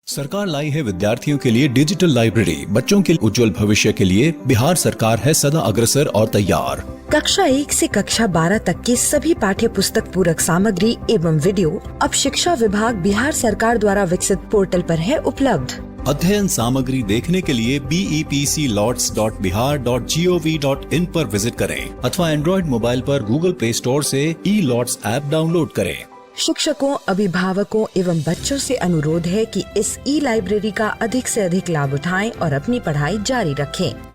सरकार लाई है विद्यार्थियों के लिए डिजिटल लाइब्रेरी। बच्चों के उज्जवल भविष्य के लिए बिहार सरकार है सदा अग्रसर और तैयार। कक्षा 1 से कक्षा 12 तक की सभी पाठ्य पुस्तक पूरक सामग्री एवं वीडियो अब शिक्षा विभाग बिहार सरकार द्वारा विकसित पोर्टल पर है उपलब्ध। अध्ययन सामग्री देखने के लिए BEPCLots.bihar.gov.in पर विजिट करें अथवा एंड्रॉइड मोबाइल पर गूगल प्ले स्टोर से E-Lots ऐप डाउनलोड करें। शिक्षकों, अभिभावकों एवं बच्चों से अनुरोध है कि इस लाइब्रेरी का अधिक से अधिक लाभ उठाएं और अपनी पढ़ाई जारी रखें।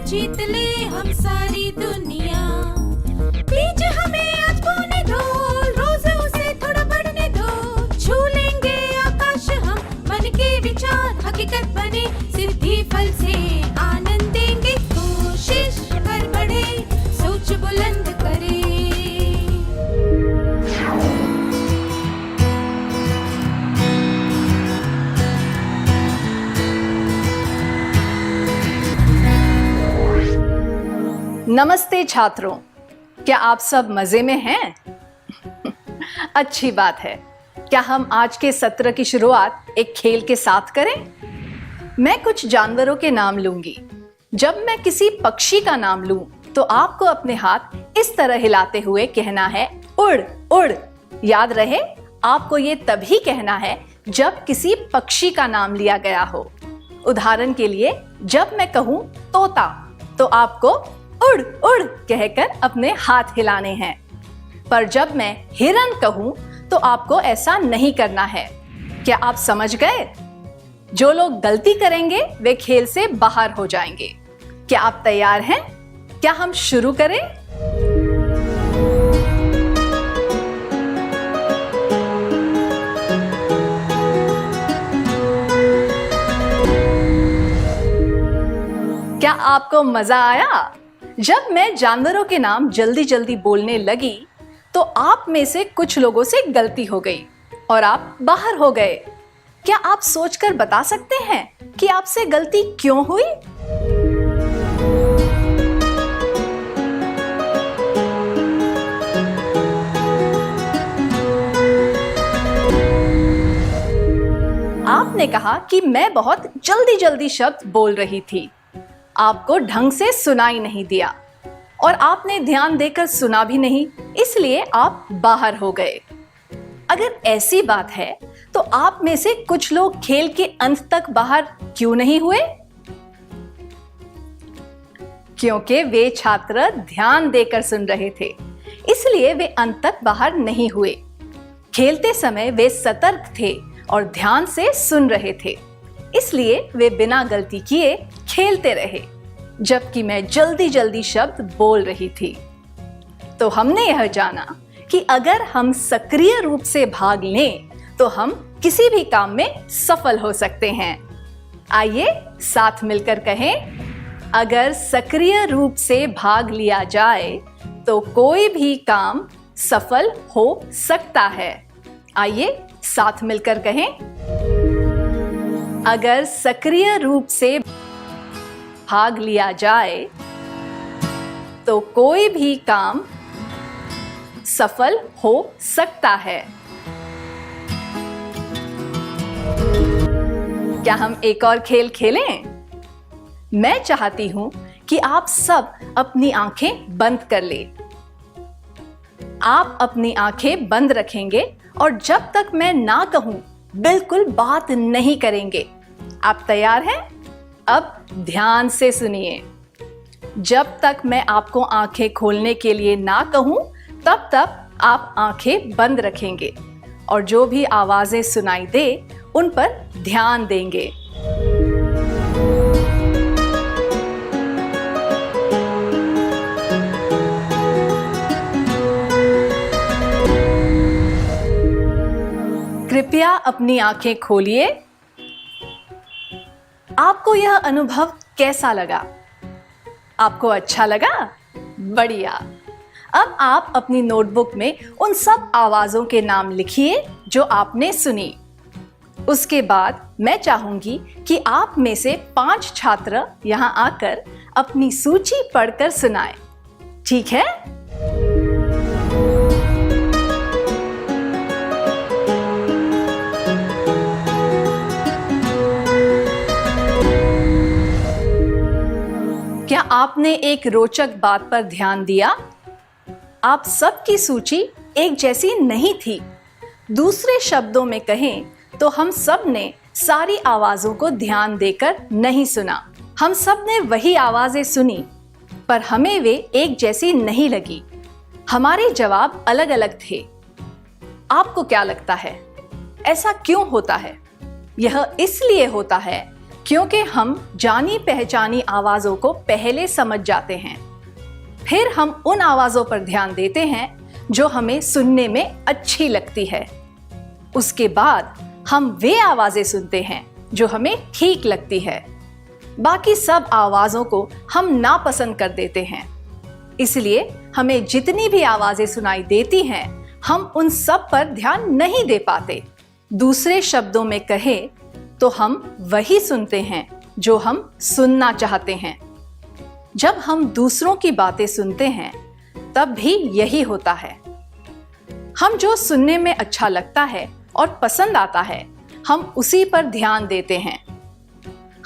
जीत ले हम सारी दुनिया। प्लीज हमें आज बोने दो, रोज उसे थोड़ा बढ़ने दो। छू लेंगे आकाश हम, मन के विचार हकीकत बने। सिद्धि फल से आनंद देंगे, कोशिश कर बढ़े, सोच बुलंद करे। नमस्ते छात्रों, क्या आप सब मजे में हैं? अच्छी बात है। क्या हम आज के सत्र की शुरुआत एक खेल के साथ करें? मैं कुछ जानवरों के नाम लूंगी। जब मैं किसी पक्षी का नाम लूं, तो आपको अपने हाथ इस तरह हिलाते हुए कहना है उड़ उड़। याद रहे, आपको ये तभी कहना है जब किसी पक्षी का नाम लिया गया हो। उदाहरण के लिए, जब मैं कहूं तोता, तो आपको उड़ उड़ कहकर अपने हाथ हिलाने हैं। पर जब मैं हिरन कहूं, तो आपको ऐसा नहीं करना है। क्या आप समझ गए? जो लोग गलती करेंगे वे खेल से बाहर हो जाएंगे। क्या आप तैयार हैं? क्या हम शुरू करें? क्या आपको मजा आया? जब मैं जानवरों के नाम जल्दी जल्दी बोलने लगी, तो आप में से कुछ लोगों से गलती हो गई और आप बाहर हो गए। क्या आप सोचकर बता सकते हैं कि आपसे गलती क्यों हुई? आपने कहा कि मैं बहुत जल्दी जल्दी शब्द बोल रही थी। आपको ढंग से सुनाई नहीं दिया और आपने ध्यान देकर सुना भी नहीं, इसलिए आप बाहर हो गए। अगर ऐसी बात है, तो आप में से कुछ लोग खेल के अंत तक बाहर क्यों नहीं हुए? क्योंकि वे छात्र ध्यान देकर सुन रहे थे, इसलिए वे अंत तक बाहर नहीं हुए। खेलते समय वे सतर्क थे और ध्यान से सुन रहे थे, इसलिए वे बिना गलती किए खेलते रहे, जबकि मैं जल्दी जल्दी शब्द बोल रही थी। तो हमने यह जाना कि अगर हम सक्रिय रूप से भाग लें, तो हम किसी भी काम में सफल हो सकते हैं। आइए साथ मिलकर कहें, अगर सक्रिय रूप से भाग लिया जाए, तो कोई भी काम सफल हो सकता है। आइए साथ मिलकर कहें, अगर सक्रिय रूप से भाग लिया जाए, तो कोई भी काम सफल हो सकता है। क्या हम एक और खेल खेलें? मैं चाहती हूं कि आप सब अपनी आंखें बंद कर लें। आप अपनी आंखें बंद रखेंगे और जब तक मैं ना कहूं, बिल्कुल बात नहीं करेंगे। आप तैयार हैं? अब ध्यान से सुनिए। जब तक मैं आपको आंखें खोलने के लिए ना कहूं, तब तक आप आंखें बंद रखेंगे और जो भी आवाजें सुनाई दे, उन पर ध्यान देंगे। कृपया अपनी आंखें खोलिए। आपको यह अनुभव कैसा लगा? आपको अच्छा लगा? बढ़िया। अब आप अपनी नोटबुक में उन सब आवाजों के नाम लिखिए जो आपने सुनी। उसके बाद मैं चाहूंगी कि आप में से 5 छात्र यहाँ आकर अपनी सूची पढ़कर सुनाएं। ठीक है? क्या आपने एक रोचक बात पर ध्यान दिया? आप सबकी सूची एक जैसी नहीं थी। दूसरे शब्दों में कहें तो हम सब ने सारी आवाजों को ध्यान देकर नहीं सुना। हम सब ने वही आवाजें सुनी, पर हमें वे एक जैसी नहीं लगी। हमारे जवाब अलग अलग थे। आपको क्या लगता है, ऐसा क्यों होता है? यह इसलिए होता है क्योंकि हम जानी पहचानी आवाजों को पहले समझ जाते हैं। फिर हम उन आवाजों पर ध्यान देते हैं जो हमें सुनने में अच्छी लगती है। उसके बाद हम वे आवाजें सुनते हैं जो हमें ठीक लगती है। बाकी सब आवाजों को हम नापसंद कर देते हैं। इसलिए हमें जितनी भी आवाजें सुनाई देती हैं, हम उन सब पर ध्यान नहीं दे पाते। दूसरे शब्दों में कहें तो हम वही सुनते हैं जो हम सुनना चाहते हैं। जब हम दूसरों की बातें सुनते हैं, तब भी यही होता है। हम जो सुनने में अच्छा लगता है और पसंद आता है, हम उसी पर ध्यान देते हैं।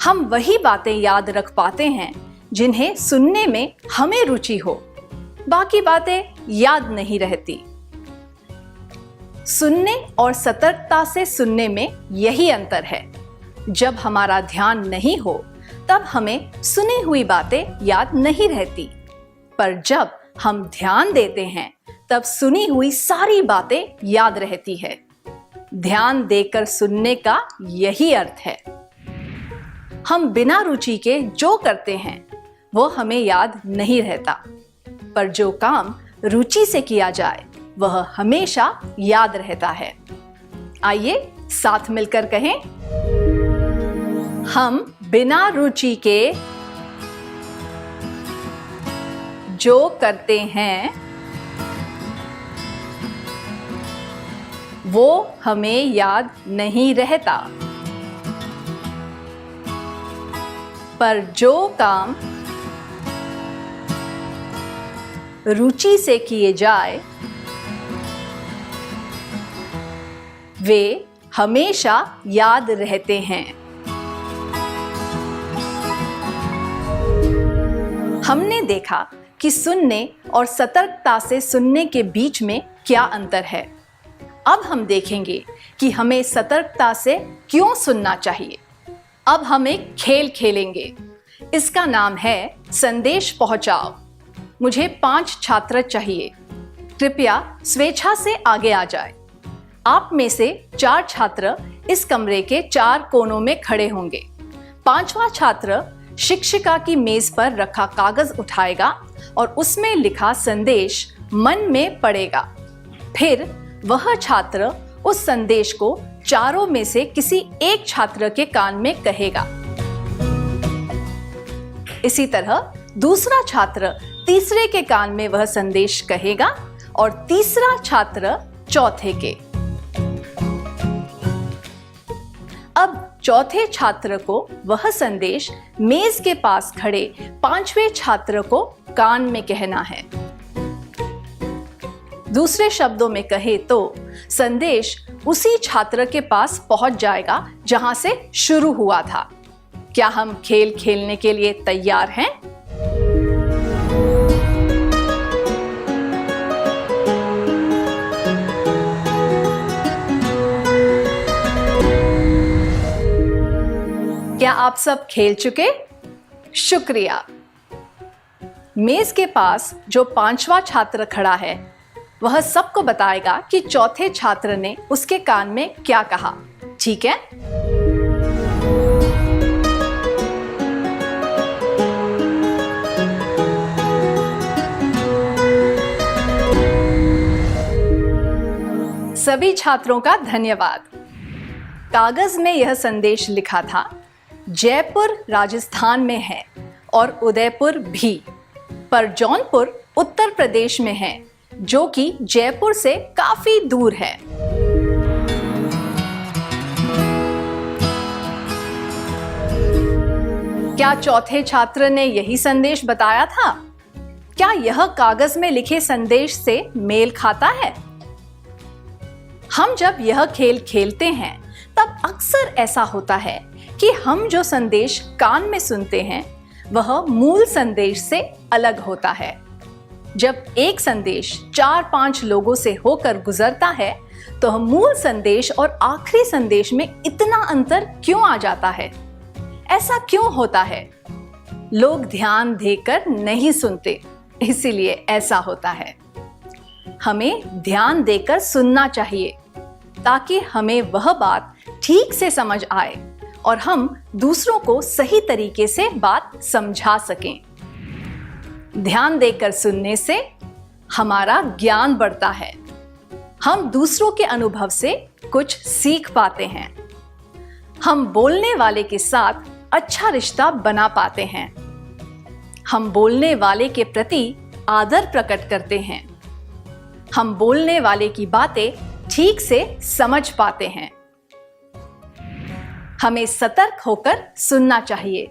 हम वही बातें याद रख पाते हैं जिन्हें सुनने में हमें रुचि हो। बाकी बातें याद नहीं रहती। सुनने और सतर्कता से सुनने में यही अंतर है। जब हमारा ध्यान नहीं हो, तब हमें सुनी हुई बातें याद नहीं रहती, पर जब हम ध्यान देते हैं, तब सुनी हुई सारी बातें याद रहती है। ध्यान देकर सुनने का यही अर्थ है। हम बिना रुचि के जो करते हैं, वो हमें याद नहीं रहता, पर जो काम रुचि से किया जाए, वह हमेशा याद रहता है। आइए साथ मिलकर कहें, हम बिना रुचि के जो करते हैं, वो हमें याद नहीं रहता, पर जो काम रुचि से किए जाए, वे हमेशा याद रहते हैं। हमने देखा कि सुनने और सतर्कता से सुनने के बीच में क्या अंतर है। अब हम देखेंगे कि हमें सतर्कता से क्यों सुनना चाहिए। अब हम एक खेल खेलेंगे। इसका नाम है संदेश पहुंचाओ। मुझे 5 छात्र चाहिए। कृपया स्वेच्छा से आगे आ जाए। आप में से 4 छात्र इस कमरे के 4 कोनों में खड़े होंगे। 5वां छात्र शिक्षिका की मेज पर रखा कागज उठाएगा और उसमें लिखा संदेश मन में पढ़ेगा। फिर वह छात्र उस संदेश को चारों में से किसी एक छात्र के कान में कहेगा। इसी तरह दूसरा छात्र तीसरे के कान में वह संदेश कहेगा और तीसरा छात्र चौथे के। अब चौथे छात्र को वह संदेश मेज के पास खड़े 5वें छात्र को कान में कहना है। दूसरे शब्दों में कहे तो संदेश उसी छात्र के पास पहुंच जाएगा जहां से शुरू हुआ था। क्या हम खेल खेलने के लिए तैयार हैं? क्या आप सब खेल चुके? शुक्रिया। मेज के पास जो 5वां छात्र खड़ा है, वह सबको बताएगा कि चौथे छात्र ने उसके कान में क्या कहा। ठीक है? सभी छात्रों का धन्यवाद। कागज में यह संदेश लिखा था, जयपुर राजस्थान में है और उदयपुर भी, पर जौनपुर उत्तर प्रदेश में है, जो कि जयपुर से काफी दूर है। क्या चौथे छात्र ने यही संदेश बताया था? क्या यह कागज में लिखे संदेश से मेल खाता है? हम जब यह खेल खेलते हैं तब अक्सर ऐसा होता है कि हम जो संदेश कान में सुनते हैं वह मूल संदेश से अलग होता है। जब एक संदेश 4-5 लोगों से होकर गुजरता है तो मूल संदेश और आखिरी संदेश में इतना अंतर क्यों आ जाता है? ऐसा क्यों होता है? लोग ध्यान देकर नहीं सुनते, इसीलिए ऐसा होता है। हमें ध्यान देकर सुनना चाहिए ताकि हमें वह बात ठीक से समझ आए और हम दूसरों को सही तरीके से बात समझा सकें। ध्यान देकर सुनने से हमारा ज्ञान बढ़ता है। हम दूसरों के अनुभव से कुछ सीख पाते हैं। हम बोलने वाले के साथ अच्छा रिश्ता बना पाते हैं। हम बोलने वाले के प्रति आदर प्रकट करते हैं। हम बोलने वाले की बातें ठीक से समझ पाते हैं। हमें सतर्क होकर सुनना चाहिए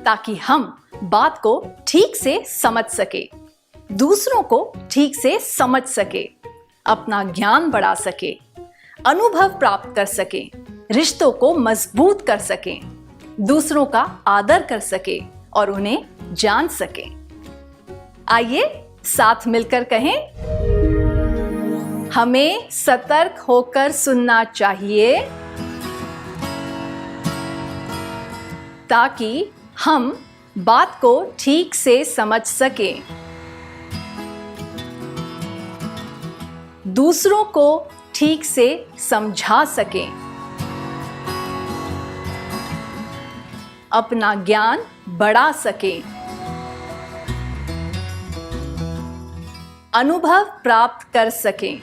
ताकि हम बात को ठीक से समझ सके, दूसरों को ठीक से समझ सके, अपना ज्ञान बढ़ा सके, अनुभव प्राप्त कर सके, रिश्तों को मजबूत कर सके, दूसरों का आदर कर सके और उन्हें जान सके। आइए साथ मिलकर कहें, हमें सतर्क होकर सुनना चाहिए ताकि हम बात को ठीक से समझ सकें, दूसरों को ठीक से समझा सकें, अपना ज्ञान बढ़ा सकें, अनुभव प्राप्त कर सकें,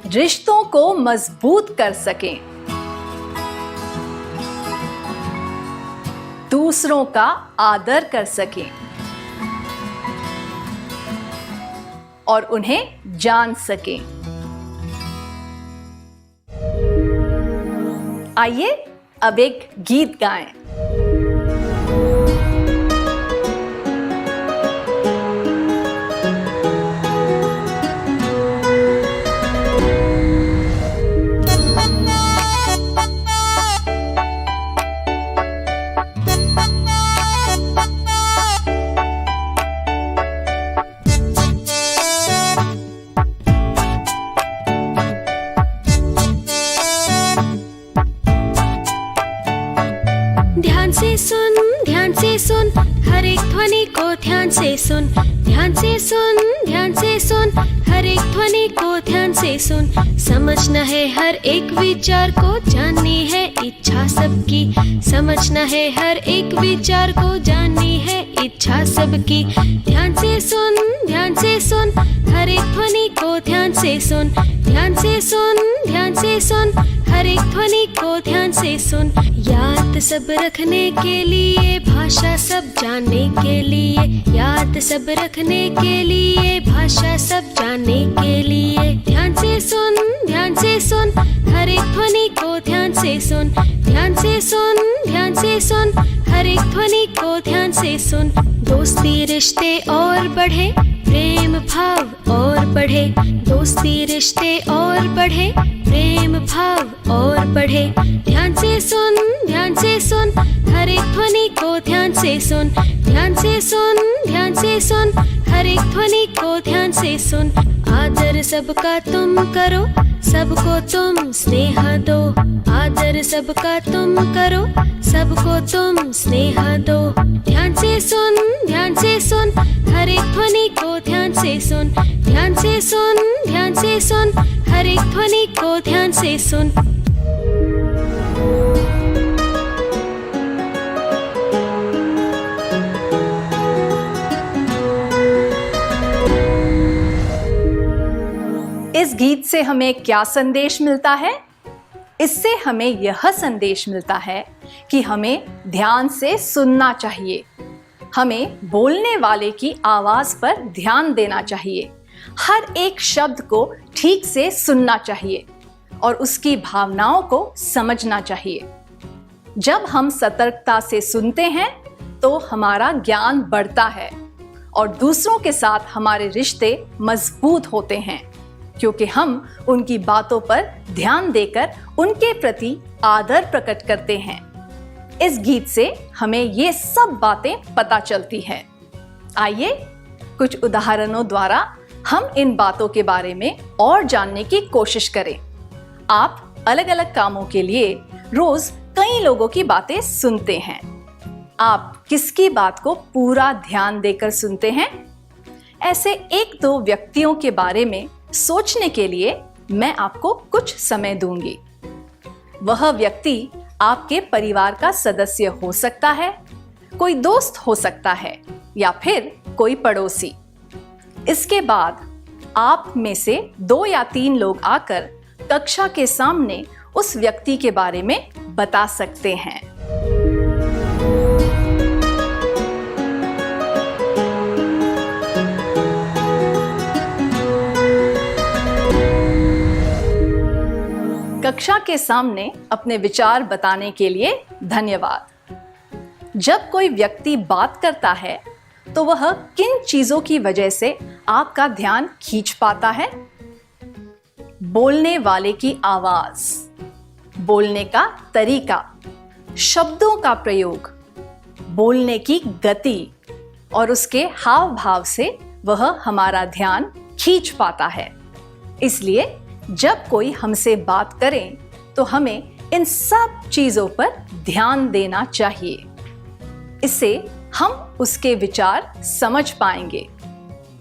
रिश्तों को मजबूत कर सकें, दूसरों का आदर कर सकें और उन्हें जान सकें। आइए अब एक गीत गाएं। ध्यान से सुन, हर एक ध्वनि को ध्यान से सुन, ध्यान से सुन, ध्यान से सुन, हर एक ध्वनि को ध्यान से सुन। समझना है हर एक विचार को, जाननी है इच्छा सबकी, समझना है हर एक विचार को, जाननी है इच्छा सबकी। ध्यान से सुन, ध्यान से सुन, हर एक ध्वनि को ध्यान से सुन, ध्यान से सुन, ध्यान से सुन, हर एक ध्वनि को ध्यान से सुन। याद सब रखने के लिए, भाषा सब जानने के लिए, याद सब रखने के लिए, भाषा सब जानने के लिए। ध्यान से सुन, ध्यान से सुन, हर एक ध्वनि को ध्यान से सुन, ध्यान से सुन, ध्यान से सुन, हर एक ध्वनि को ध्यान से सुन। दोस्ती रिश्ते और बढ़े, प्रेम भाव और बढ़े, दोस्ती रिश्ते और बढ़े, प्रेम भाव और बढ़े। ध्यान से सुन, ध्यान से सुन, हर एक ध्वनि को ध्यान से सुन, ध्यान से सुन, ध्यान से सुन, हर एक ध्वनि को ध्यान से सुन। आदर सबका तुम करो, सबको तुम स्नेह दो, आदर सबका तुम करो, सबको तुम स्नेह दो। ध्यान से सुन, ध्यान से सुन, हर एक ध्वनि को ध्यान से सुन, ध्यान से सुन, ध्यान से सुन, हर एक ध्वनि को ध्यान से सुन। इस गीत से हमें क्या संदेश मिलता है? इससे हमें यह संदेश मिलता है कि हमें ध्यान से सुनना चाहिए, हमें बोलने वाले की आवाज पर ध्यान देना चाहिए, हर एक शब्द को ठीक से सुनना चाहिए और उसकी भावनाओं को समझना चाहिए। जब हम सतर्कता से सुनते हैं तो हमारा ज्ञान बढ़ता है और दूसरों के साथ हमारे रिश्ते मजबूत होते हैं, क्योंकि हम उनकी बातों पर ध्यान देकर उनके प्रति आदर प्रकट करते हैं। इस गीत से हमें ये सब बातें पता चलती हैं। आइए कुछ उदाहरणों द्वारा हम इन बातों के बारे में और जानने की कोशिश करें। आप अलग अलग कामों के लिए रोज कई लोगों की बातें सुनते हैं। आप किसकी बात को पूरा ध्यान देकर सुनते हैं? ऐसे एक दो व्यक्तियों के बारे में सोचने के लिए मैं आपको कुछ समय दूंगी। वह व्यक्ति आपके परिवार का सदस्य हो सकता है, कोई दोस्त हो सकता है या फिर कोई पड़ोसी। इसके बाद आप में से 2 या 3 लोग आकर कक्षा के सामने उस व्यक्ति के बारे में बता सकते हैं। कक्षा के सामने अपने विचार बताने के लिए धन्यवाद। जब कोई व्यक्ति बात करता है तो वह किन चीजों की वजह से आपका ध्यान खींच पाता है? बोलने वाले की आवाज, बोलने का तरीका, शब्दों का प्रयोग, बोलने की गति और उसके हाव भाव से वह हमारा ध्यान खींच पाता है। इसलिए जब कोई हमसे बात करे तो हमें इन सब चीजों पर ध्यान देना चाहिए। इससे हम उसके विचार समझ पाएंगे,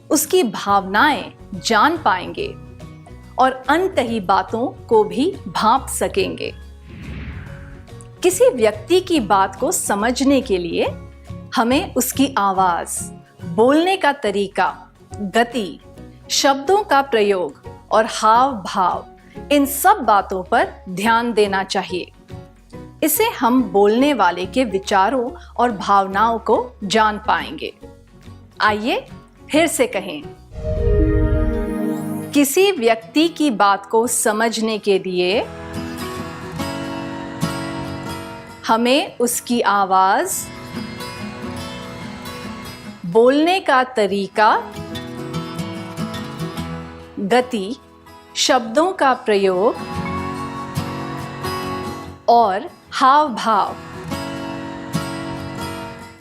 उसकी भावनाएं जान पाएंगे और अनकही बातों को भी भांप सकेंगे। किसी व्यक्ति की बात को समझने के लिए हमें उसकी आवाज, बोलने का तरीका, गति, शब्दों का प्रयोग और हाव भाव, इन सब बातों पर ध्यान देना चाहिए। इसे हम बोलने वाले के विचारों और भावनाओं को जान पाएंगे। आइए फिर से कहें, किसी व्यक्ति की बात को समझने के लिए हमें उसकी आवाज, बोलने का तरीका, गति, शब्दों का प्रयोग और हाव भाव,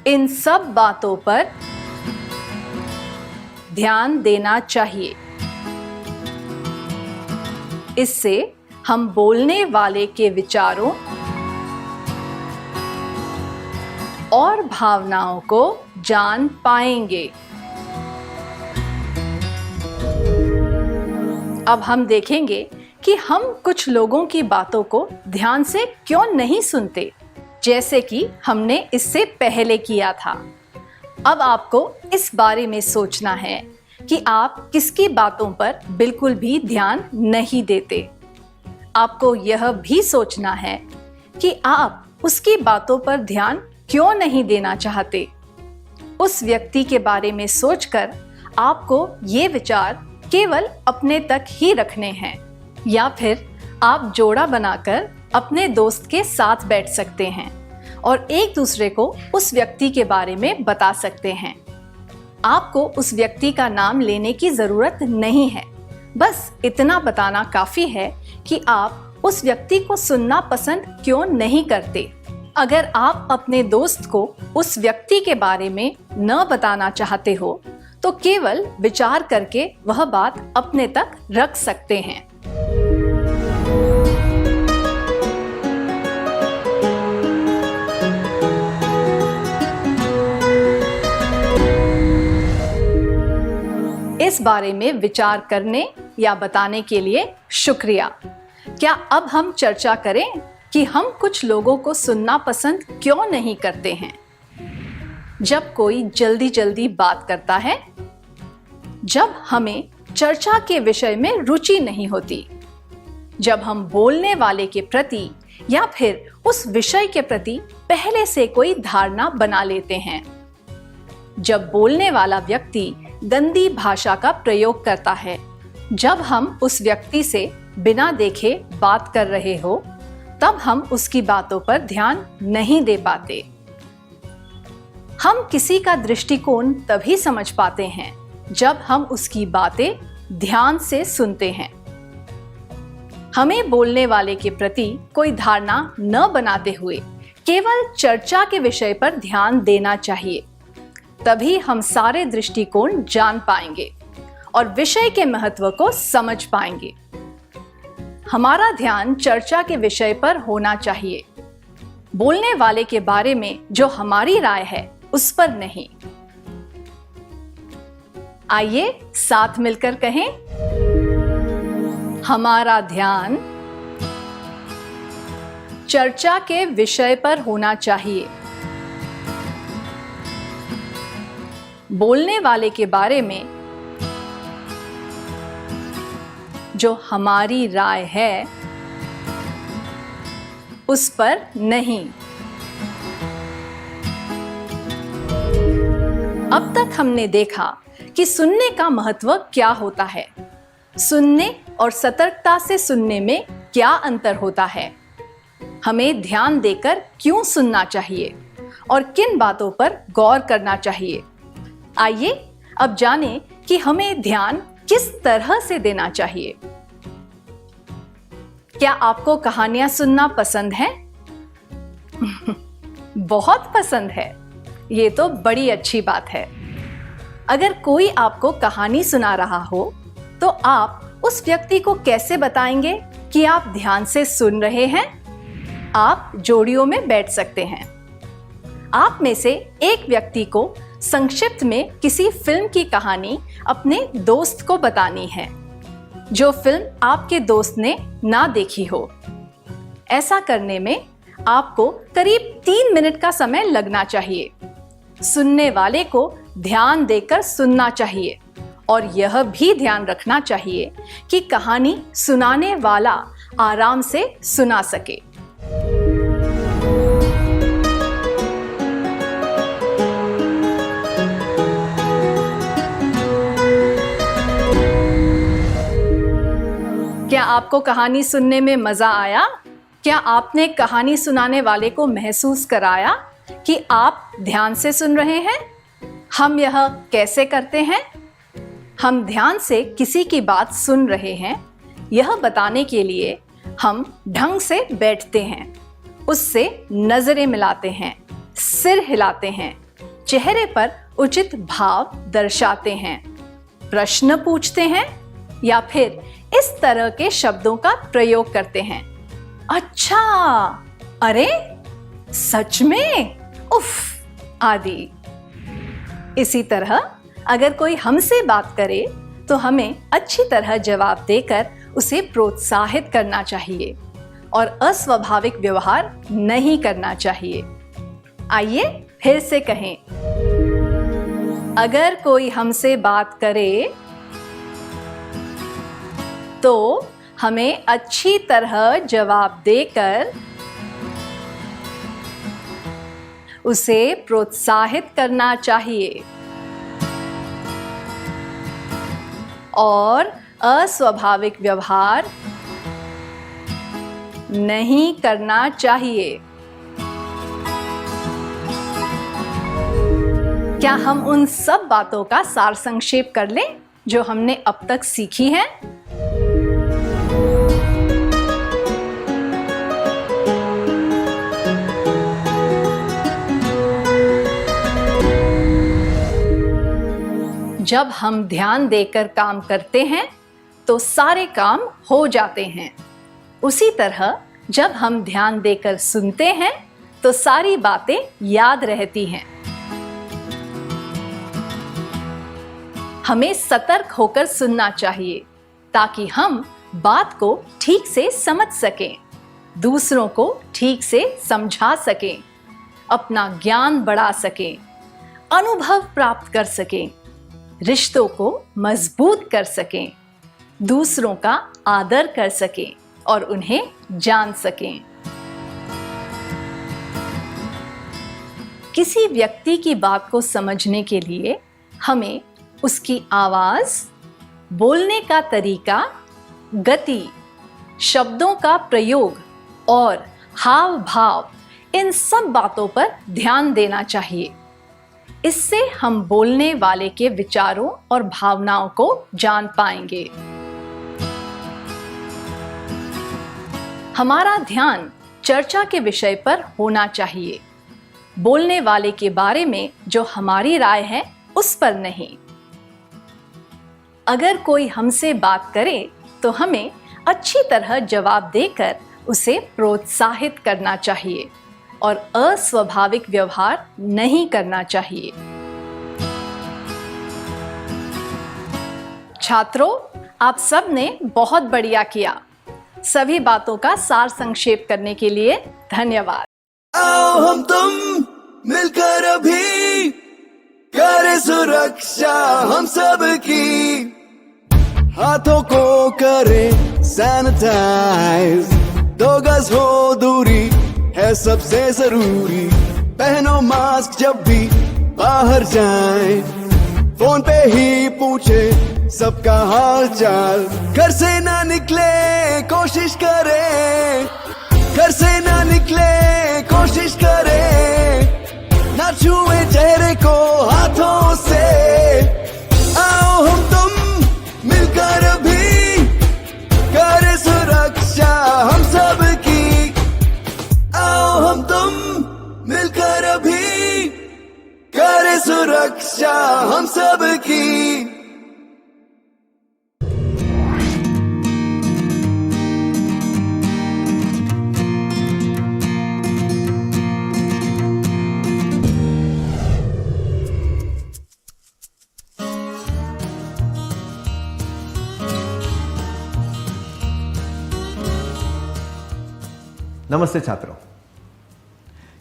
इन सब बातों पर ध्यान देना चाहिए। इससे हम बोलने वाले के विचारों और भावनाओं को जान पाएंगे। अब हम देखेंगे कि हम कुछ लोगों की बातों को ध्यान से क्यों नहीं सुनते, जैसे कि हमने इससे पहले किया था। अब आपको इस बारे में सोचना है कि आप किसकी बातों पर बिल्कुल भी ध्यान नहीं देते। आपको यह भी सोचना है कि आप उसकी बातों पर ध्यान क्यों नहीं देना चाहते। उस व्यक्ति के बारे में सोचकर आपको ये विचार केवल अपने तक ही रखने हैं, या फिर आप जोड़ा बनाकर अपने दोस्त के साथ बैठ सकते हैं और एक दूसरे को उस व्यक्ति के बारे में बता सकते हैं। आपको उस व्यक्ति का नाम लेने की जरूरत नहीं है, बस इतना बताना काफी है कि आप उस व्यक्ति को सुनना पसंद क्यों नहीं करते। अगर आप अपने दोस्त को उस व्यक्ति के बारे में न बताना चाहते हो तो केवल विचार करके वह बात अपने तक रख सकते हैं। इस बारे में विचार करने या बताने के लिए शुक्रिया। क्या अब हम चर्चा करें कि हम कुछ लोगों को सुनना पसंद क्यों नहीं करते हैं? जब कोई जल्दी जल्दी बात करता है, जब हमें चर्चा के विषय में रुचि नहीं होती, जब हम बोलने वाले के प्रति या फिर उस विषय के प्रति पहले से कोई धारणा बना लेते हैं। जब बोलने वाला व्यक्ति गंदी भाषा का प्रयोग करता है, जब हम उस व्यक्ति से बिना देखे बात कर रहे हो, तब हम उसकी बातों पर ध्यान नहीं दे पाते। हम किसी का दृष्टिकोण तभी समझ पाते हैं जब हम उसकी बातें ध्यान से सुनते हैं। हमें बोलने वाले के प्रति कोई धारणा न बनाते हुए केवल चर्चा के विषय पर ध्यान देना चाहिए। तभी हम सारे दृष्टिकोण जान पाएंगे और विषय के महत्व को समझ पाएंगे। हमारा ध्यान चर्चा के विषय पर होना चाहिए, बोलने वाले के बारे में जो हमारी राय है उस पर नहीं। आइए साथ मिलकर कहें, हमारा ध्यान चर्चा के विषय पर होना चाहिए, बोलने वाले के बारे में जो हमारी राय है उस पर नहीं। अब तक हमने देखा कि सुनने का महत्व क्या होता है, सुनने और सतर्कता से सुनने में क्या अंतर होता है, हमें ध्यान देकर क्यों सुनना चाहिए और किन बातों पर गौर करना चाहिए। आइए अब जानें कि हमें ध्यान किस तरह से देना चाहिए। क्या आपको कहानियां सुनना पसंद है? बहुत पसंद है। ये तो बड़ी अच्छी बात है। अगर कोई आपको कहानी सुना रहा हो तो आप उस व्यक्ति को कैसे बताएंगे कि आप ध्यान से सुन रहे हैं? आप जोड़ियों में बैठ सकते हैं। आप में से एक व्यक्ति को संक्षिप्त में किसी फिल्म की कहानी अपने दोस्त को बतानी है, जो फिल्म आपके दोस्त ने ना देखी हो। ऐसा करने में आपको करीब 3 मिनट का समय लगना चाहिए। सुनने वाले को ध्यान देकर सुनना चाहिए और यह भी ध्यान रखना चाहिए कि कहानी सुनाने वाला आराम से सुना सके। क्या आपको कहानी सुनने में मजा आया? क्या आपने कहानी सुनाने वाले को महसूस कराया कि आप ध्यान से सुन रहे हैं? हम यह कैसे करते हैं? हम ध्यान से किसी की बात सुन रहे हैं, यह बताने के लिए हम ढंग से बैठते हैं, उससे नजरें मिलाते हैं, सिर हिलाते हैं, चेहरे पर उचित भाव दर्शाते हैं, प्रश्न पूछते हैं या फिर इस तरह के शब्दों का प्रयोग करते हैं। अच्छा, अरे, सच में, उफ आदि। इसी तरह अगर कोई हमसे बात करे तो हमें अच्छी तरह जवाब देकर उसे प्रोत्साहित करना चाहिए और अस्वाभाविक व्यवहार नहीं करना चाहिए। आइए फिर से कहें, अगर कोई हमसे बात करे तो हमें अच्छी तरह जवाब देकर उसे प्रोत्साहित करना चाहिए और अस्वाभाविक व्यवहार नहीं करना चाहिए। क्या हम उन सब बातों का सार संक्षेप कर लें जो हमने अब तक सीखी हैं? जब हम ध्यान देकर काम करते हैं तो सारे काम हो जाते हैं। उसी तरह जब हम ध्यान देकर सुनते हैं तो सारी बातें याद रहती हैं। हमें सतर्क होकर सुनना चाहिए ताकि हम बात को ठीक से समझ सकें, दूसरों को ठीक से समझा सकें, अपना ज्ञान बढ़ा सकें, अनुभव प्राप्त कर सकें, रिश्तों को मजबूत कर सकें, दूसरों का आदर कर सकें और उन्हें जान सकें। किसी व्यक्ति की बात को समझने के लिए हमें उसकी आवाज, बोलने का तरीका, गति, शब्दों का प्रयोग और हाव भाव, इन सब बातों पर ध्यान देना चाहिए। इससे हम बोलने वाले के विचारों और भावनाओं को जान पाएंगे। हमारा ध्यान चर्चा के विषय पर होना चाहिए, बोलने वाले के बारे में जो हमारी राय है उस पर नहीं। अगर कोई हमसे बात करे तो हमें अच्छी तरह जवाब देकर उसे प्रोत्साहित करना चाहिए और अस्वाभाविक व्यवहार नहीं करना चाहिए। छात्रों, आप सब ने बहुत बढ़िया किया। सभी बातों का सार संक्षेप करने के लिए धन्यवाद। आओ हम तुम मिलकर अभी करें सुरक्षा हम सब की, हाथों को करें सैनिटाइज, 2 गज हो दूरी है सबसे जरूरी, पहनो मास्क जब भी बाहर जाएं, फोन पे ही पूछे सबका हाल चाल, घर से ना निकले कोशिश करें, घर से ना निकले कोशिश करें, ना छुए चेहरे को हाथों से। आओ हम तुम मिलकर भी करें सुरक्षा हम सब की, आओ हम तुम मिलकर अभी करें सुरक्षा हम सब की। नमस्ते छात्रों।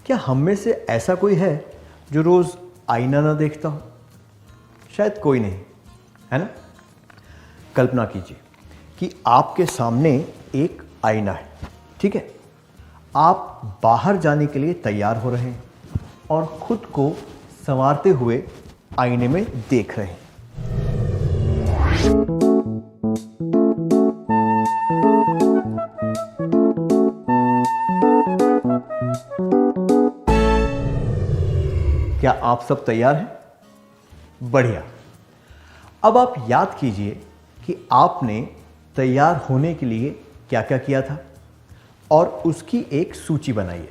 क्या हम में से ऐसा कोई है जो रोज आईना ना देखता हो? शायद कोई नहीं, है ना? कल्पना कीजिए कि आपके सामने एक आईना है, ठीक है? आप बाहर जाने के लिए तैयार हो रहे हैं और खुद को संवारते हुए आईने में देख रहे हैं। क्या आप सब तैयार हैं? बढ़िया। अब आप याद कीजिए कि आपने तैयार होने के लिए क्या क्या किया था और उसकी एक सूची बनाइए।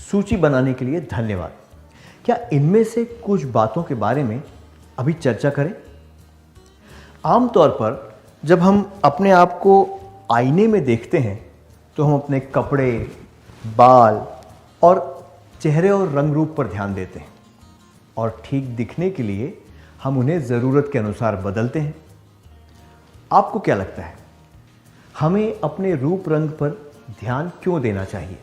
सूची बनाने के लिए धन्यवाद। क्या इनमें से कुछ बातों के बारे में अभी चर्चा करें? आमतौर पर जब हम अपने आप को आईने में देखते हैं तो हम अपने कपड़े, बाल और चेहरे और रंग रूप पर ध्यान देते हैं और ठीक दिखने के लिए हम उन्हें ज़रूरत के अनुसार बदलते हैं। आपको क्या लगता है, हमें अपने रूप रंग पर ध्यान क्यों देना चाहिए?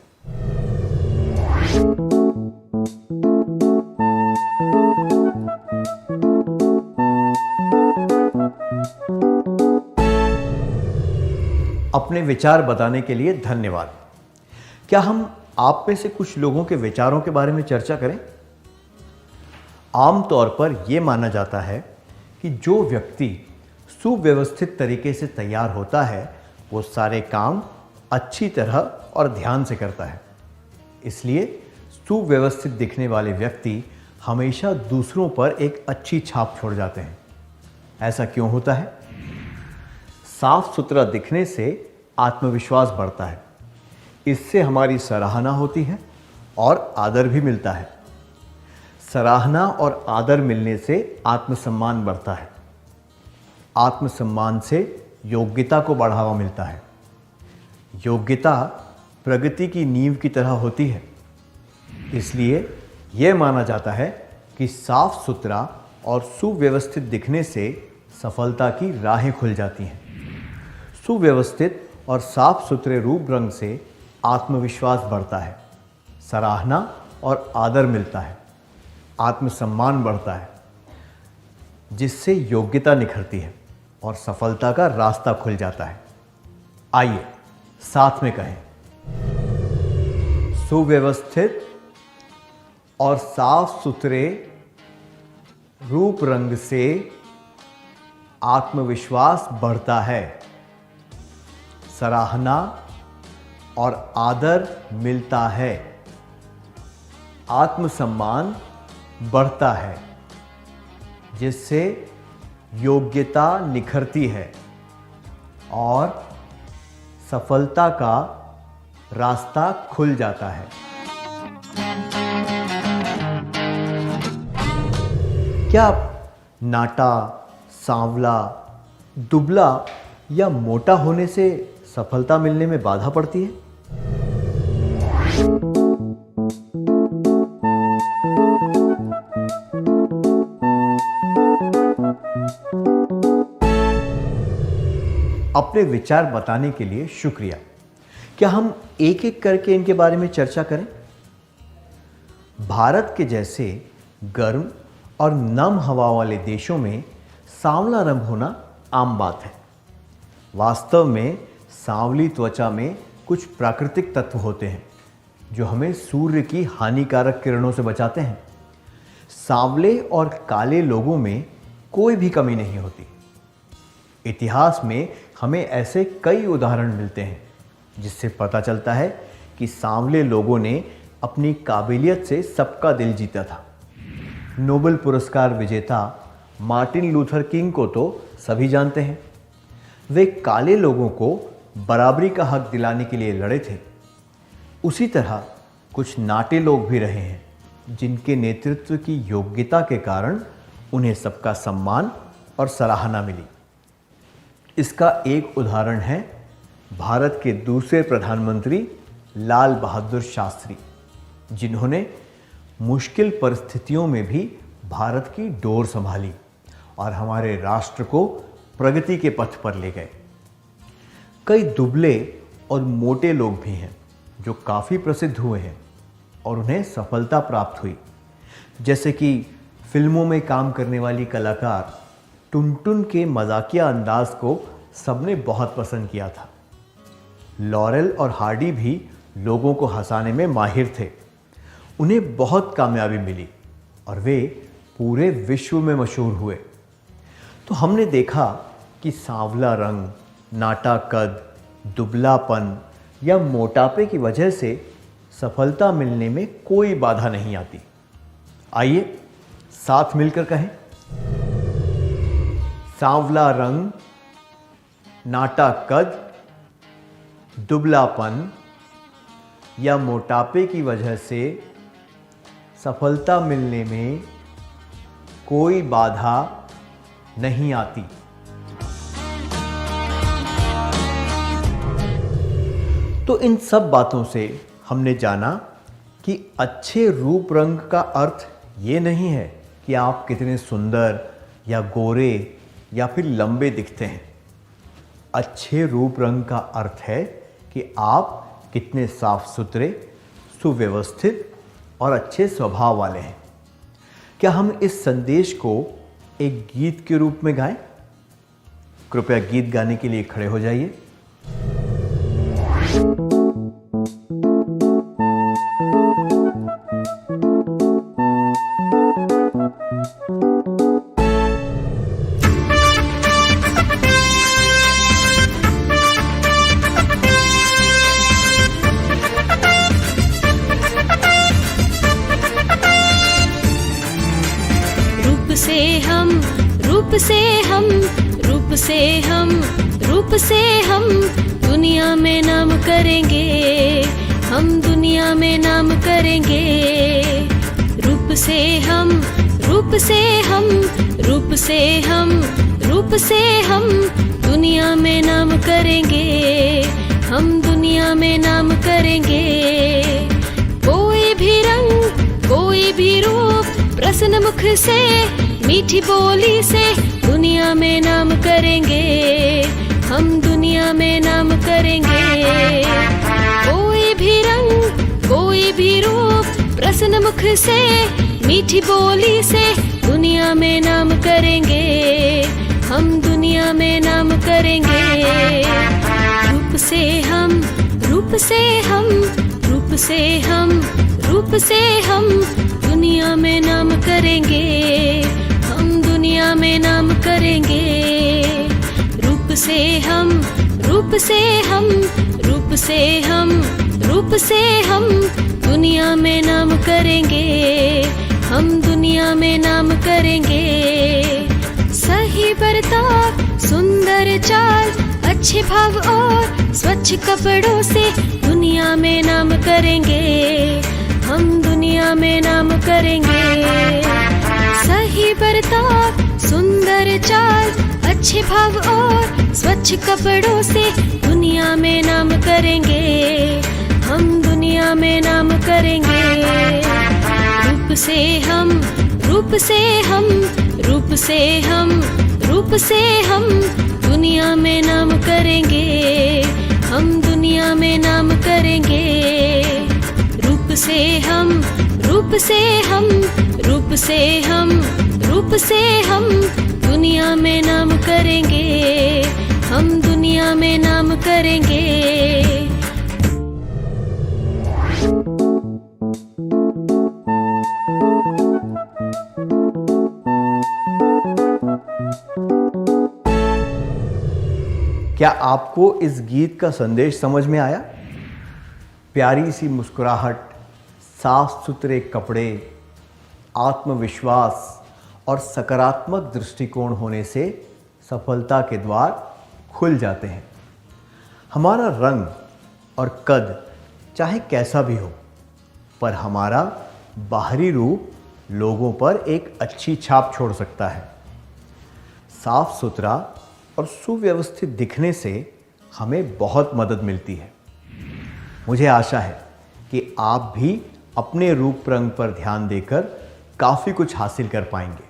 अपने विचार बताने के लिए धन्यवाद। क्या हम आप में से कुछ लोगों के विचारों के बारे में चर्चा करें? आमतौर पर यह माना जाता है कि जो व्यक्ति सुव्यवस्थित तरीके से तैयार होता है वो सारे काम अच्छी तरह और ध्यान से करता है। इसलिए सुव्यवस्थित दिखने वाले व्यक्ति हमेशा दूसरों पर एक अच्छी छाप छोड़ जाते हैं। ऐसा क्यों होता है? साफ सुथरा दिखने से आत्मविश्वास बढ़ता है, इससे हमारी सराहना होती है और आदर भी मिलता है। सराहना और आदर मिलने से आत्मसम्मान बढ़ता है। आत्मसम्मान से योग्यता को बढ़ावा मिलता है। योग्यता प्रगति की नींव की तरह होती है। इसलिए यह माना जाता है कि साफ सुथरा और सुव्यवस्थित दिखने से सफलता की राहें खुल जाती हैं। सुव्यवस्थित और साफ सुथरे रूप रंग से आत्मविश्वास बढ़ता है। सराहना और आदर मिलता है, आत्मसम्मान बढ़ता है, जिससे योग्यता निखरती है और सफलता का रास्ता खुल जाता है। आइए साथ में कहें, सुव्यवस्थित और साफ सुथरे रूप रंग से आत्मविश्वास बढ़ता है, सराहना और आदर मिलता है, आत्मसम्मान बढ़ता है, जिससे योग्यता निखरती है और सफलता का रास्ता खुल जाता है। क्या आप नाटा, सांवला, दुबला या मोटा होने से सफलता मिलने में बाधा पड़ती है? अपने विचार बताने के लिए शुक्रिया। क्या हम एक एक करके इनके बारे में चर्चा करें? भारत के जैसे गर्म और नम हवा वाले देशों में सांवला रंग होना आम बात है। वास्तव में सांवली त्वचा में कुछ प्राकृतिक तत्व होते हैं जो हमें सूर्य की हानिकारक किरणों से बचाते हैं। सांवले और काले लोगों में कोई भी कमी नहीं होती। इतिहास में हमें ऐसे कई उदाहरण मिलते हैं जिससे पता चलता है कि सांवले लोगों ने अपनी काबिलियत से सबका दिल जीता था। नोबेल पुरस्कार विजेता मार्टिन लूथर किंग को तो सभी जानते हैं। वे काले लोगों को बराबरी का हक दिलाने के लिए लड़े थे। उसी तरह कुछ नाटे लोग भी रहे हैं जिनके नेतृत्व की योग्यता के कारण उन्हें सबका सम्मान और सराहना मिली। इसका एक उदाहरण है भारत के दूसरे प्रधानमंत्री लाल बहादुर शास्त्री, जिन्होंने मुश्किल परिस्थितियों में भी भारत की डोर संभाली और हमारे राष्ट्र को प्रगति के पथ पर ले गए। कई दुबले और मोटे लोग भी हैं जो काफ़ी प्रसिद्ध हुए हैं और उन्हें सफलता प्राप्त हुई, जैसे कि फिल्मों में काम करने वाली कलाकार टुनटुन के मजाकिया अंदाज को सबने बहुत पसंद किया था। लॉरेल और हार्डी भी लोगों को हंसाने में माहिर थे। उन्हें बहुत कामयाबी मिली और वे पूरे विश्व में मशहूर हुए। तो हमने देखा कि सांवला रंग, नाटा कद, दुबलापन या मोटापे की वजह से सफलता मिलने में कोई बाधा नहीं आती। आइए साथ मिलकर कहें, सांवला रंग, नाटा कद, दुबलापन या मोटापे की वजह से सफलता मिलने में कोई बाधा नहीं आती। तो इन सब बातों से हमने जाना कि अच्छे रूप रंग का अर्थ ये नहीं है कि आप कितने सुंदर या गोरे या फिर लंबे दिखते हैं। अच्छे रूप रंग का अर्थ है कि आप कितने साफ सुथरे, सुव्यवस्थित और अच्छे स्वभाव वाले हैं। क्या हम इस संदेश को एक गीत के रूप में गाएं? कृपया गीत गाने के लिए खड़े हो जाइए। रूप से हम दुनिया में नाम करेंगे, हम दुनिया में नाम करेंगे। रूप से हम दुनिया में नाम करेंगे, हम दुनिया में नाम करेंगे। कोई भी रंग, कोई भी रूप, प्रसन्न मुख से, मीठी बोली से दुनिया में नाम करेंगे, हम दुनिया में नाम करेंगे। कोई भी रंग, कोई भी रूप प्रसन्न मुख से, मीठी बोली से दुनिया में नाम करेंगे, हम दुनिया में नाम करेंगे। रूप से हम, रूप से हम, रूप से हम, रूप से हम दुनिया में नाम करेंगे, हम दुनिया में नाम करेंगे। रूप से हम, रूप से हम, रूप से हम, रूप से हम दुनिया में नाम करेंगे, हम दुनिया में नाम करेंगे। सही बर्ताव, सुंदर चाल, अच्छे भाव और स्वच्छ कपड़ों से दुनिया में नाम करेंगे, हम दुनिया में नाम करेंगे। सही बर्ताव, सुंदर चाल, अच्छे भाव और स्वच्छ कपड़ों से दुनिया में नाम करेंगे, हम दुनिया में नाम करेंगे। रूप से हम, रूप से हम, रूप से हम, रूप से हम दुनिया में नाम करेंगे, हम दुनिया में नाम करेंगे। रूप से हम, रूप से हम, रूप से हम, रूप से हम दुनिया में नाम करेंगे, हम दुनिया में नाम करेंगे। क्या आपको इस गीत का संदेश समझ में आया? प्यारी सी मुस्कुराहट, साफ सुथरे कपड़े, आत्मविश्वास और सकारात्मक दृष्टिकोण होने से सफलता के द्वार खुल जाते हैं। हमारा रंग और कद चाहे कैसा भी हो, पर हमारा बाहरी रूप लोगों पर एक अच्छी छाप छोड़ सकता है। साफ सुथरा और सुव्यवस्थित दिखने से हमें बहुत मदद मिलती है। मुझे आशा है कि आप भी अपने रूप रंग पर ध्यान देकर काफ़ी कुछ हासिल कर पाएंगे।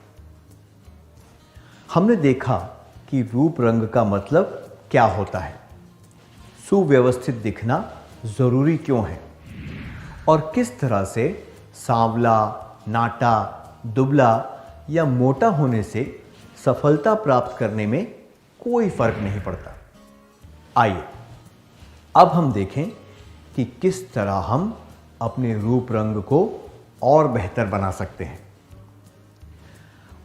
हमने देखा कि रूप रंग का मतलब क्या होता है, सुव्यवस्थित दिखना ज़रूरी क्यों है और किस तरह से सांवला, नाटा, दुबला या मोटा होने से सफलता प्राप्त करने में कोई फर्क नहीं पड़ता। आइए अब हम देखें कि किस तरह हम अपने रूप रंग को और बेहतर बना सकते हैं।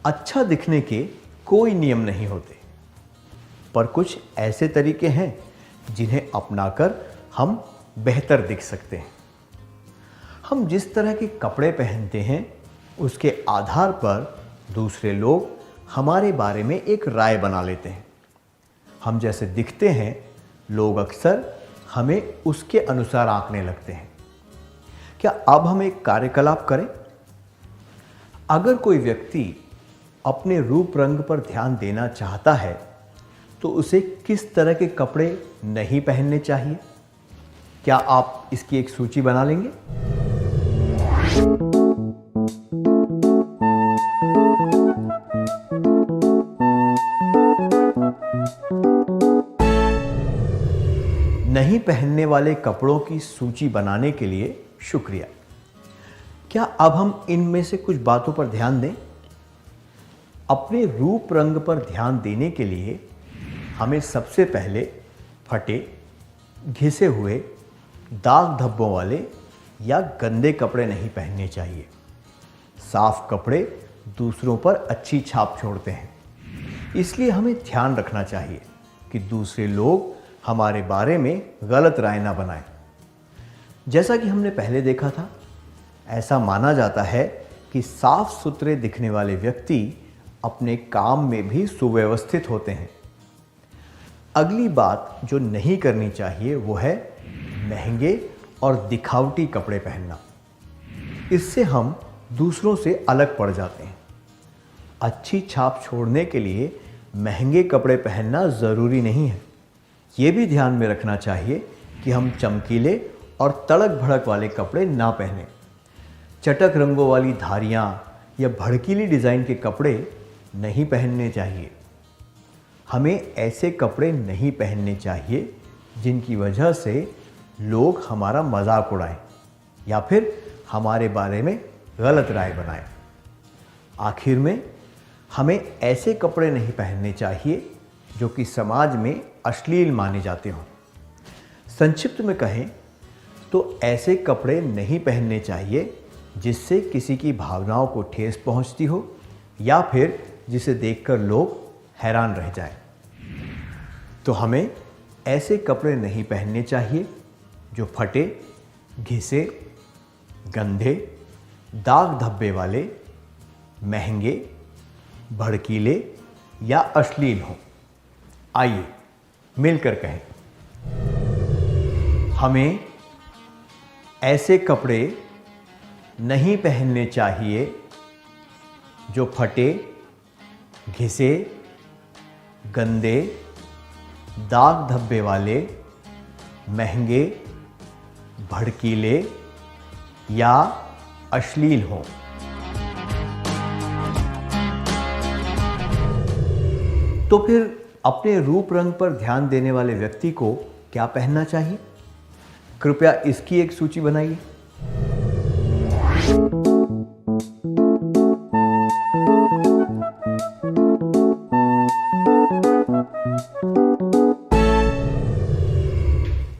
अच्छा दिखने के कोई नियम नहीं होते, पर कुछ ऐसे तरीके हैं जिन्हें अपनाकर हम बेहतर दिख सकते हैं। हम जिस तरह के कपड़े पहनते हैं उसके आधार पर दूसरे लोग हमारे बारे में एक राय बना लेते हैं। हम जैसे दिखते हैं लोग अक्सर हमें उसके अनुसार आंकने लगते हैं। क्या अब हम एक कार्यकलाप करें? अगर कोई व्यक्ति अपने रूप रंग पर ध्यान देना चाहता है तो उसे किस तरह के कपड़े नहीं पहनने चाहिए? क्या आप इसकी एक सूची बना लेंगे? नहीं पहनने वाले कपड़ों की सूची बनाने के लिए शुक्रिया। क्या अब हम इनमें से कुछ बातों पर ध्यान दें? अपने रूप रंग पर ध्यान देने के लिए हमें सबसे पहले फटे, घिसे हुए, दाग धब्बों वाले या गंदे कपड़े नहीं पहनने चाहिए। साफ कपड़े दूसरों पर अच्छी छाप छोड़ते हैं, इसलिए हमें ध्यान रखना चाहिए कि दूसरे लोग हमारे बारे में गलत राय ना बनाएं। जैसा कि हमने पहले देखा था, ऐसा माना जाता है कि साफ सुथरे दिखने वाले व्यक्ति अपने काम में भी सुव्यवस्थित होते हैं। अगली बात जो नहीं करनी चाहिए वो है महंगे और दिखावटी कपड़े पहनना। इससे हम दूसरों से अलग पड़ जाते हैं। अच्छी छाप छोड़ने के लिए महंगे कपड़े पहनना ज़रूरी नहीं है। ये भी ध्यान में रखना चाहिए कि हम चमकीले और तड़क भड़क वाले कपड़े ना पहनें। चटक रंगों वाली धारियाँ या भड़कीली डिज़ाइन के कपड़े नहीं पहनने चाहिए। हमें ऐसे कपड़े नहीं पहनने चाहिए जिनकी वजह से लोग हमारा मजाक उड़ाएं। या फिर हमारे बारे में गलत राय बनाए। आखिर में हमें ऐसे कपड़े नहीं पहनने चाहिए जो कि समाज में अश्लील माने जाते हों। संक्षिप्त में कहें तो ऐसे कपड़े नहीं पहनने चाहिए जिससे किसी की भावनाओं को ठेस पहुंचती हो या फिर जिसे देखकर लोग हैरान रह जाएं। तो हमें ऐसे कपड़े नहीं पहनने चाहिए जो फटे, घिसे, गंदे, दाग धब्बे वाले, महंगे, भड़कीले या अश्लील हों। आइए मिलकर कहें, हमें ऐसे कपड़े नहीं पहनने चाहिए जो फटे, घिसे, गंदे, दाग धब्बे वाले, महंगे, भड़कीले या अश्लील हों। तो फिर अपने रूप रंग पर ध्यान देने वाले व्यक्ति को क्या पहनना चाहिए? कृपया इसकी एक सूची बनाइए।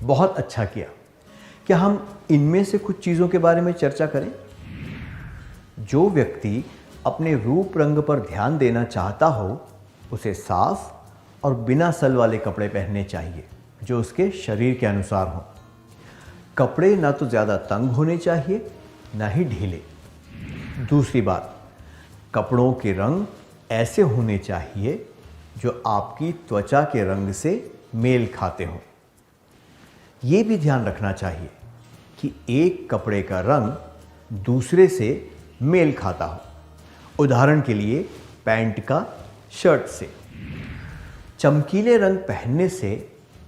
बहुत अच्छा किया। क्या हम इनमें से कुछ चीज़ों के बारे में चर्चा करें? जो व्यक्ति अपने रूप रंग पर ध्यान देना चाहता हो उसे साफ और बिना सल वाले कपड़े पहनने चाहिए जो उसके शरीर के अनुसार हों। कपड़े ना तो ज़्यादा तंग होने चाहिए ना ही ढीले। दूसरी बात, कपड़ों के रंग ऐसे होने चाहिए जो आपकी त्वचा के रंग से मेल खाते हों। ये भी ध्यान रखना चाहिए कि एक कपड़े का रंग दूसरे से मेल खाता हो। उदाहरण के लिए पैंट का शर्ट से। चमकीले रंग पहनने से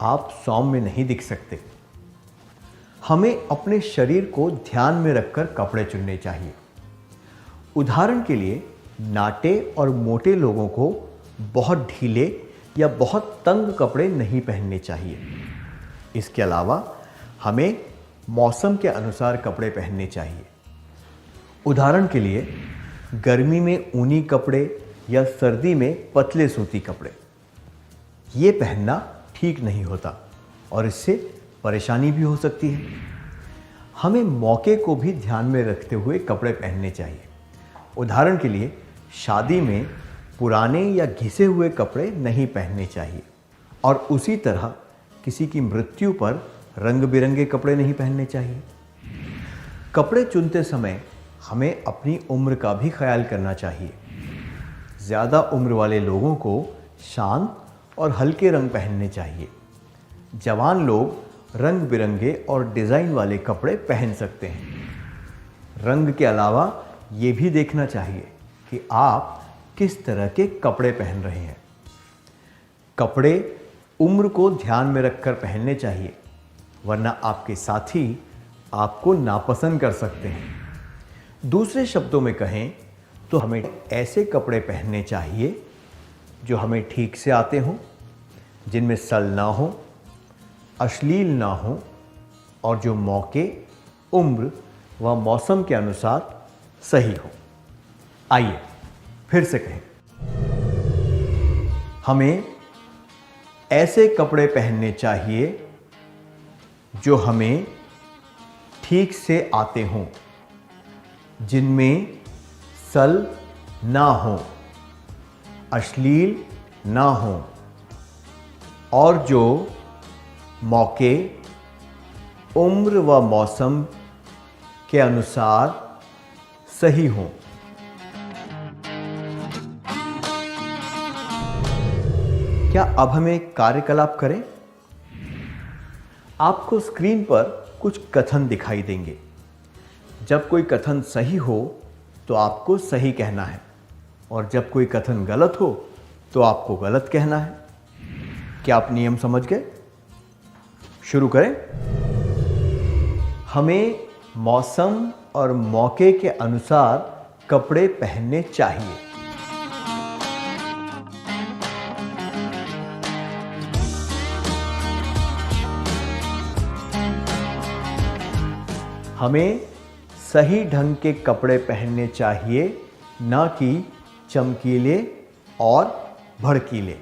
आप सौम्य नहीं दिख सकते। हमें अपने शरीर को ध्यान में रखकर कपड़े चुनने चाहिए। उदाहरण के लिए नाटे और मोटे लोगों को बहुत ढीले या बहुत तंग कपड़े नहीं पहनने चाहिए। इसके अलावा हमें मौसम के अनुसार कपड़े पहनने चाहिए। उदाहरण के लिए गर्मी में ऊनी कपड़े या सर्दी में पतले सूती कपड़े। ये पहनना ठीक नहीं होता और इससे परेशानी भी हो सकती है। हमें मौके को भी ध्यान में रखते हुए कपड़े पहनने चाहिए। उदाहरण के लिए शादी में पुराने या घिसे हुए कपड़े नहीं पहनने चाहिए और उसी तरह किसी की मृत्यु पर रंग बिरंगे कपड़े नहीं पहनने चाहिए। कपड़े चुनते समय हमें अपनी उम्र का भी ख्याल करना चाहिए। ज़्यादा उम्र वाले लोगों को शांत और हल्के रंग पहनने चाहिए। जवान लोग रंग बिरंगे और डिज़ाइन वाले कपड़े पहन सकते हैं। रंग के अलावा ये भी देखना चाहिए कि आप किस तरह के कपड़े पहन रहे हैं। कपड़े उम्र को ध्यान में रखकर पहनने चाहिए, वरना आपके साथी आपको नापसंद कर सकते हैं। दूसरे शब्दों में कहें तो हमें ऐसे कपड़े पहनने चाहिए जो हमें ठीक से आते हों, जिनमें सल ना हो, अश्लील ना हो और जो मौके, उम्र व मौसम के अनुसार सही हो। आइए फिर से कहें, हमें ऐसे कपड़े पहनने चाहिए जो हमें ठीक से आते हों, जिनमें सल ना हो, अश्लील ना हो और जो मौके, उम्र व मौसम के अनुसार सही हों। क्या अब हम एक कार्यकलाप करें? आपको स्क्रीन पर कुछ कथन दिखाई देंगे। जब कोई कथन सही हो तो आपको सही कहना है और जब कोई कथन गलत हो तो आपको गलत कहना है। क्या आप नियम समझ गए? शुरू करें। हमें मौसम और मौके के अनुसार कपड़े पहनने चाहिए। हमें सही ढंग के कपड़े पहनने चाहिए, ना कि चमकीले और भड़कीले।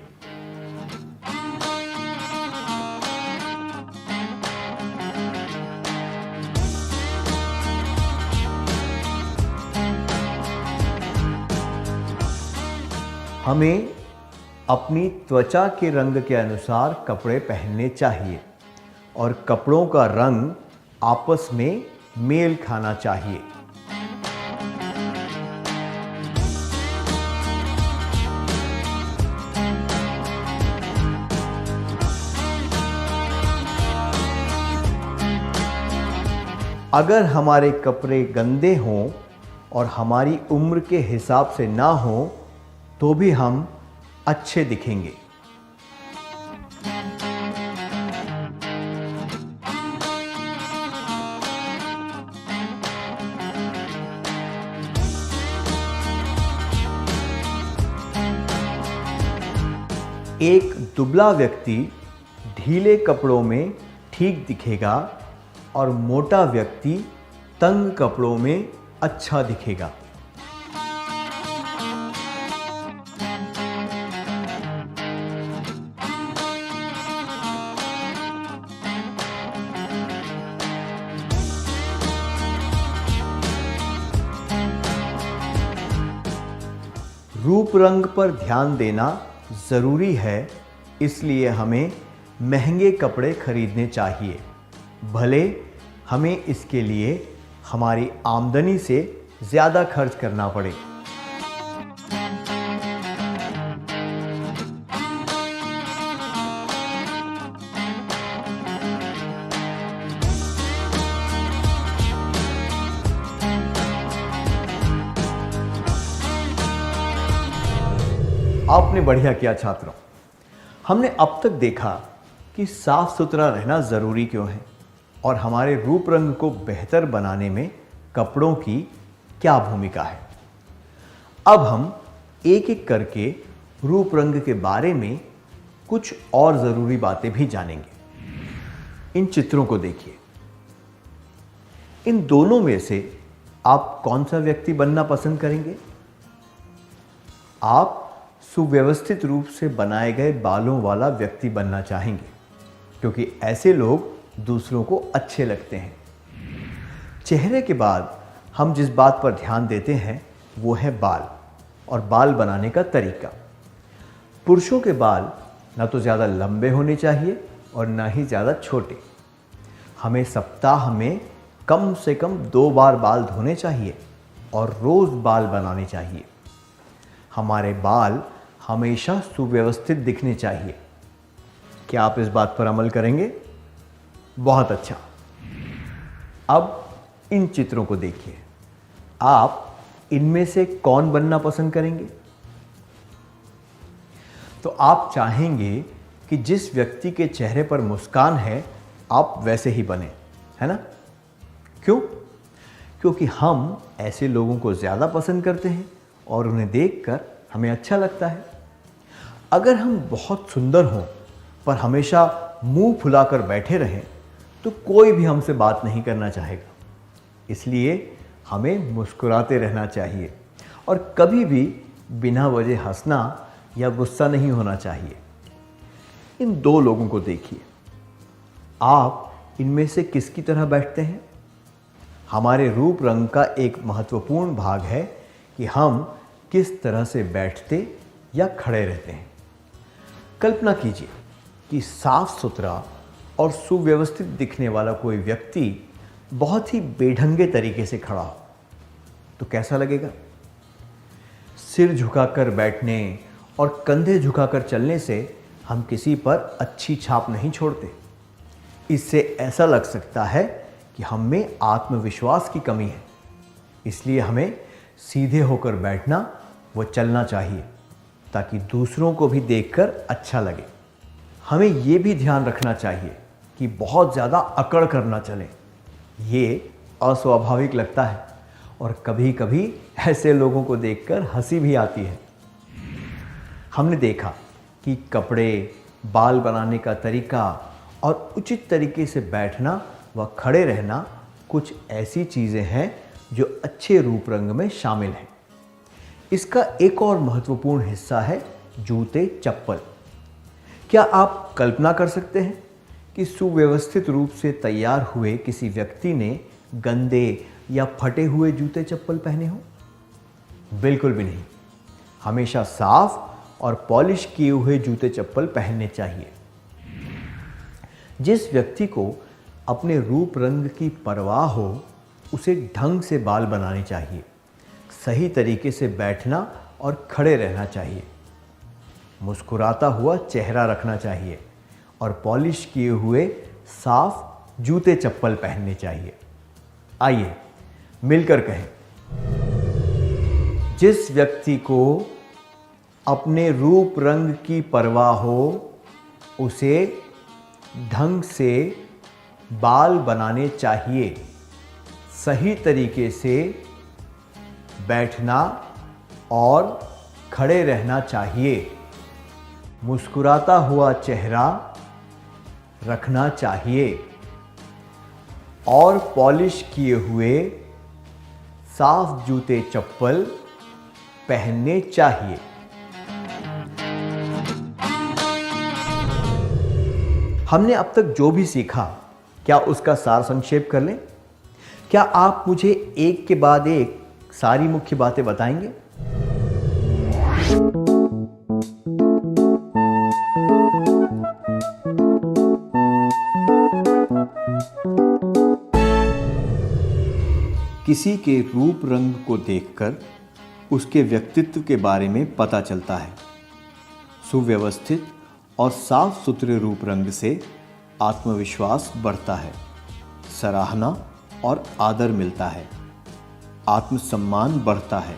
हमें अपनी त्वचा के रंग के अनुसार कपड़े पहनने चाहिए और कपड़ों का रंग आपस में मेल खाना चाहिए। अगर हमारे कपड़े गंदे हों और हमारी उम्र के हिसाब से ना हों तो भी हम अच्छे दिखेंगे। एक दुबला व्यक्ति ढीले कपड़ों में ठीक दिखेगा और मोटा व्यक्ति तंग कपड़ों में अच्छा दिखेगा। रूप रंग पर ध्यान देना ज़रूरी है, इसलिए हमें महंगे कपड़े खरीदने चाहिए, भले हमें इसके लिए हमारी आमदनी से ज़्यादा खर्च करना पड़े। आपने बढ़िया किया छात्रों। हमने अब तक देखा कि साफ सुथरा रहना ज़रूरी क्यों है और हमारे रूप रंग को बेहतर बनाने में कपड़ों की क्या भूमिका है। अब हम एक एक करके रूप रंग के बारे में कुछ और ज़रूरी बातें भी जानेंगे। इन चित्रों को देखिए। इन दोनों में से आप कौन सा व्यक्ति बनना पसंद करेंगे? आप सुव्यवस्थित रूप से बनाए गए बालों वाला व्यक्ति बनना चाहेंगे, क्योंकि ऐसे लोग दूसरों को अच्छे लगते हैं। चेहरे के बाद हम जिस बात पर ध्यान देते हैं वो है बाल और बाल बनाने का तरीका। पुरुषों के बाल ना तो ज़्यादा लंबे होने चाहिए और ना ही ज़्यादा छोटे। हमें सप्ताह में कम से कम 2 बार बाल धोने चाहिए और रोज़ बाल बनाने चाहिए। हमारे बाल हमेशा सुव्यवस्थित दिखने चाहिए। क्या आप इस बात पर अमल करेंगे? बहुत अच्छा। अब इन चित्रों को देखिए। आप इनमें से कौन बनना पसंद करेंगे? तो आप चाहेंगे कि जिस व्यक्ति के चेहरे पर मुस्कान है आप वैसे ही बने, है ना? क्यों? क्योंकि हम ऐसे लोगों को ज़्यादा पसंद करते हैं और उन्हें देखकर हमें अच्छा लगता है। अगर हम बहुत सुंदर हों पर हमेशा मुंह फुलाकर बैठे रहें तो कोई भी हमसे बात नहीं करना चाहेगा। इसलिए हमें मुस्कुराते रहना चाहिए और कभी भी बिना वजह हंसना या गुस्सा नहीं होना चाहिए। इन 2 लोगों को देखिए। आप इनमें से किसकी तरह बैठते हैं? हमारे रूप रंग का एक महत्वपूर्ण भाग है कि हम किस तरह से बैठते या खड़े रहते हैं। कल्पना कीजिए कि साफ सुथरा और सुव्यवस्थित दिखने वाला कोई व्यक्ति बहुत ही बेढंगे तरीके से खड़ा हो तो कैसा लगेगा? सिर झुकाकर बैठने और कंधे झुकाकर चलने से हम किसी पर अच्छी छाप नहीं छोड़ते। इससे ऐसा लग सकता है कि हम में आत्मविश्वास की कमी है। इसलिए हमें सीधे होकर बैठना व चलना चाहिए ताकि दूसरों को भी देखकर अच्छा लगे। हमें ये भी ध्यान रखना चाहिए कि बहुत ज़्यादा अकड़ कर ना चले। ये अस्वाभाविक लगता है और कभी कभी ऐसे लोगों को देखकर हंसी भी आती है। हमने देखा कि कपड़े, बाल बनाने का तरीका और उचित तरीके से बैठना व खड़े रहना कुछ ऐसी चीज़ें हैं जो अच्छे रूप रंग में शामिल हैं। इसका एक और महत्वपूर्ण हिस्सा है जूते चप्पल। क्या आप कल्पना कर सकते हैं कि सुव्यवस्थित रूप से तैयार हुए किसी व्यक्ति ने गंदे या फटे हुए जूते चप्पल पहने हों? बिल्कुल भी नहीं। हमेशा साफ और पॉलिश किए हुए जूते चप्पल पहनने चाहिए। जिस व्यक्ति को अपने रूप रंग की परवाह हो उसे ढंग से बाल बनाने चाहिए, सही तरीके से बैठना और खड़े रहना चाहिए, मुस्कुराता हुआ चेहरा रखना चाहिए और पॉलिश किए हुए साफ जूते चप्पल पहनने चाहिए। आइए मिलकर कहें, जिस व्यक्ति को अपने रूप रंग की परवाह हो उसे ढंग से बाल बनाने चाहिए, सही तरीके से बैठना और खड़े रहना चाहिए, मुस्कुराता हुआ चेहरा रखना चाहिए और पॉलिश किए हुए साफ जूते चप्पल पहनने चाहिए। हमने अब तक जो भी सीखा, क्या उसका सार संक्षेप कर लें? क्या आप मुझे एक के बाद एक सारी मुख्य बातें बताएंगे? किसी के रूप रंग को देखकर उसके व्यक्तित्व के बारे में पता चलता है। सुव्यवस्थित और साफ सुथरे रूप रंग से आत्मविश्वास बढ़ता है, सराहना और आदर मिलता है, आत्मसम्मान बढ़ता है,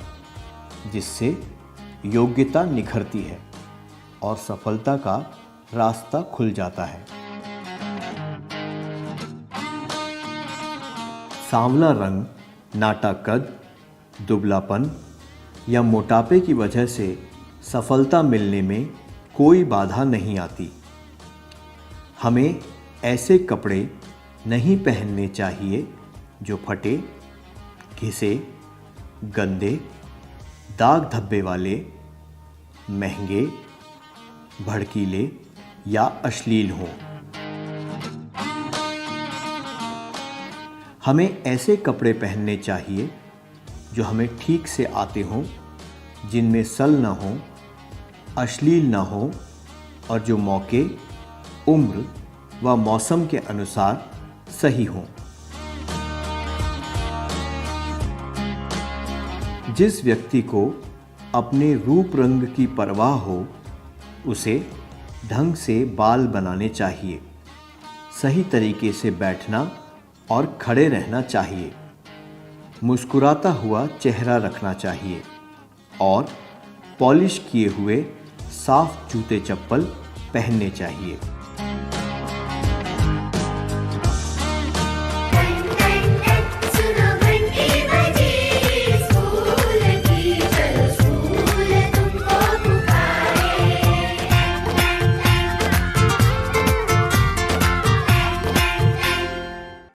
जिससे योग्यता निखरती है और सफलता का रास्ता खुल जाता है। सांवला रंग नाटा कद, दुबलापन या मोटापे की वजह से सफलता मिलने में कोई बाधा नहीं आती। हमें ऐसे कपड़े नहीं पहनने चाहिए जो फटे, घिसे, गंदे, दाग धब्बे वाले, महंगे, भड़कीले या अश्लील हों। हमें ऐसे कपड़े पहनने चाहिए जो हमें ठीक से आते हों, जिनमें सल न हो, अश्लील न हो और जो मौके, उम्र व मौसम के अनुसार सही हों। जिस व्यक्ति को अपने रूप रंग की परवाह हो उसे ढंग से बाल बनाने चाहिए, सही तरीके से बैठना और खड़े रहना चाहिए, मुस्कुराता हुआ चेहरा रखना चाहिए और पॉलिश किए हुए साफ जूते चप्पल पहनने चाहिए।